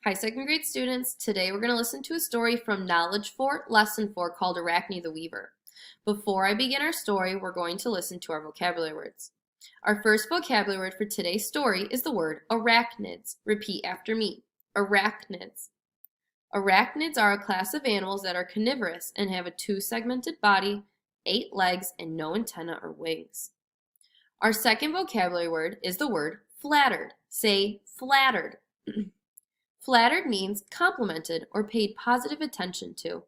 Hi, second grade students. Today we're going to listen to a story from Knowledge Fort, Lesson 4, called Arachne the Weaver. Before I begin our story, we're going to listen to our vocabulary words. Our first vocabulary word for today's story is the word arachnids. Repeat after me. Arachnids. Arachnids are a class of animals that are carnivorous and have a two-segmented body, 8 legs, and no antennae or wings. Our second vocabulary word is the word flattered. Say flattered. Flattered means complimented or paid positive attention to.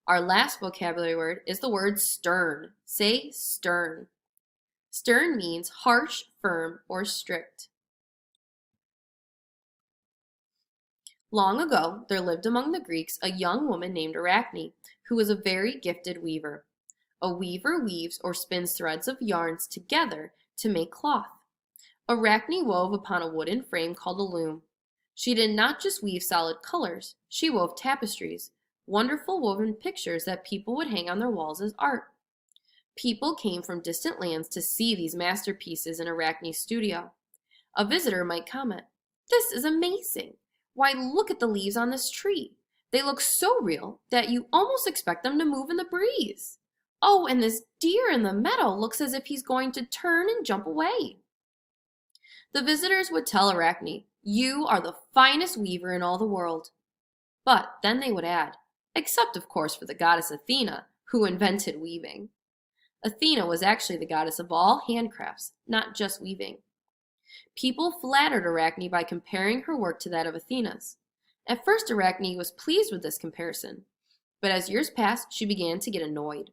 Our last vocabulary word is the word stern. Say stern. Stern means harsh, firm, or strict. Long ago, there lived among the Greeks a young woman named Arachne, who was a very gifted weaver. A weaver weaves or spins threads of yarns together to make cloth. Arachne wove upon a wooden frame called a loom. She did not just weave solid colors, she wove tapestries, wonderful woven pictures that people would hang on their walls as art. People came from distant lands to see these masterpieces in Arachne's studio. A visitor might comment, "This is amazing! Why, look at the leaves on this tree. They look so real that you almost expect them to move in the breeze. Oh, and this deer in the meadow looks as if he's going to turn and jump away." The visitors would tell Arachne, "You are the finest weaver in all the world." But then they would add, except of course for the goddess Athena, who invented weaving. Athena was actually the goddess of all handcrafts, not just weaving. People flattered Arachne by comparing her work to that of Athena's. At first Arachne was pleased with this comparison, but as years passed she began to get annoyed.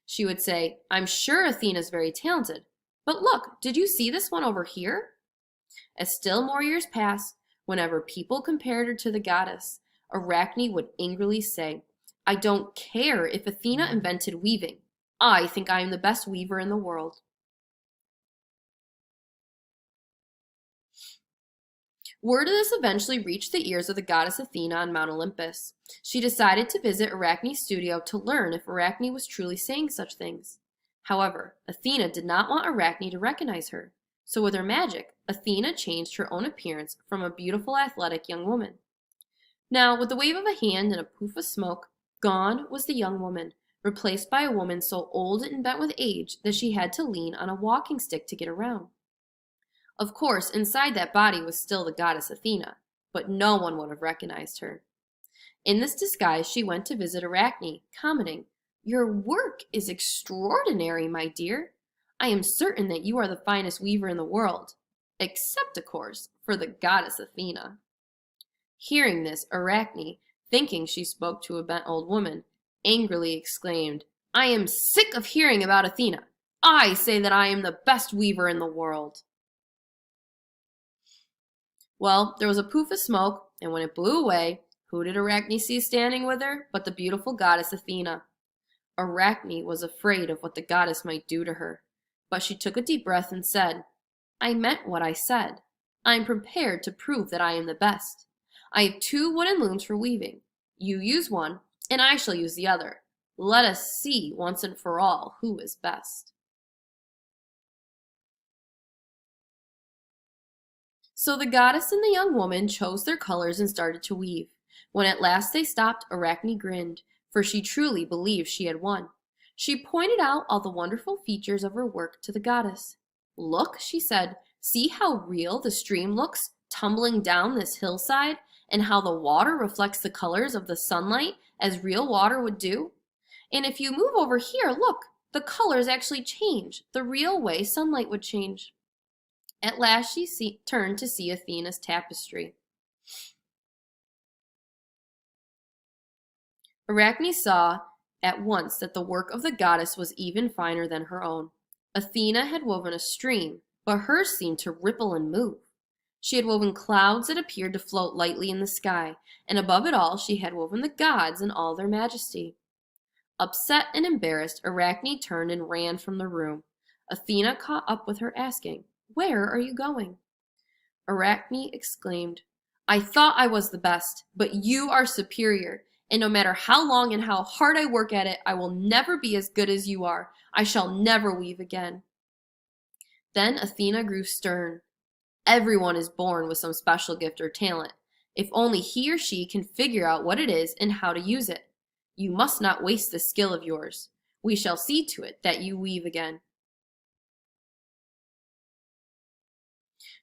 She would say, "I'm sure Athena's very talented, but look, did you see this one over here?" As still more years passed, whenever people compared her to the goddess, Arachne would angrily say, "I don't care if Athena invented weaving. I think I am the best weaver in the world." Word of this eventually reached the ears of the goddess Athena on Mount Olympus. She decided to visit Arachne's studio to learn if Arachne was truly saying such things. However, Athena did not want Arachne to recognize her. So with her magic, Athena changed her own appearance from a beautiful athletic young woman. Now, with the wave of a hand and a poof of smoke, gone was the young woman, replaced by a woman so old and bent with age that she had to lean on a walking stick to get around. Of course, inside that body was still the goddess Athena, but no one would have recognized her. In this disguise, she went to visit Arachne, commenting, "Your work is extraordinary, my dear. I am certain that you are the finest weaver in the world, except, of course, for the goddess Athena." Hearing this, Arachne, thinking she spoke to a bent old woman, angrily exclaimed, "I am sick of hearing about Athena. I say that I am the best weaver in the world." Well, there was a poof of smoke, and when it blew away, who did Arachne see standing with her but the beautiful goddess Athena? Arachne was afraid of what the goddess might do to her, but she took a deep breath and said, "I meant what I said. I am prepared to prove that I am the best. I have 2 wooden looms for weaving. You use one, and I shall use the other. Let us see once and for all who is best." So the goddess and the young woman chose their colors and started to weave. When at last they stopped, Arachne grinned, for she truly believed she had won. She pointed out all the wonderful features of her work to the goddess. "Look," she said, "see how real the stream looks tumbling down this hillside, and how the water reflects the colors of the sunlight as real water would do? And if you move over here, look, the colors actually change, the real way sunlight would change." At last she turned to see Athena's tapestry. Arachne saw at once that the work of the goddess was even finer than her own. Athena had woven a stream, but hers seemed to ripple and move. She had woven clouds that appeared to float lightly in the sky, and above it all she had woven the gods in all their majesty. Upset and embarrassed, Arachne turned and ran from the room. Athena caught up with her, asking, "Where are you going?" Arachne exclaimed, "I thought I was the best, but you are superior, and no matter how long and how hard I work at it, I will never be as good as you are. I shall never weave again." Then Athena grew stern. Everyone is born with some special gift or talent. If only he or she can figure out what it is and how to use it. You must not waste this skill of yours. We shall see to it that you weave again."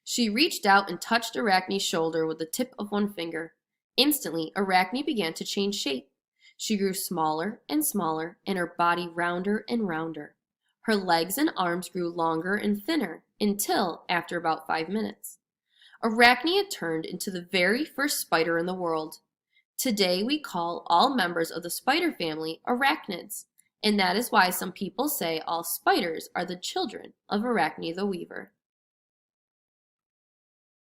She reached out and touched Arachne's shoulder with the tip of one finger. Instantly, Arachne began to change shape. She grew smaller and smaller, and her body rounder and rounder. Her legs and arms grew longer and thinner, until, after about 5 minutes, Arachne had turned into the very first spider in the world. Today we call all members of the spider family arachnids, and that is why some people say all spiders are the children of Arachne the Weaver.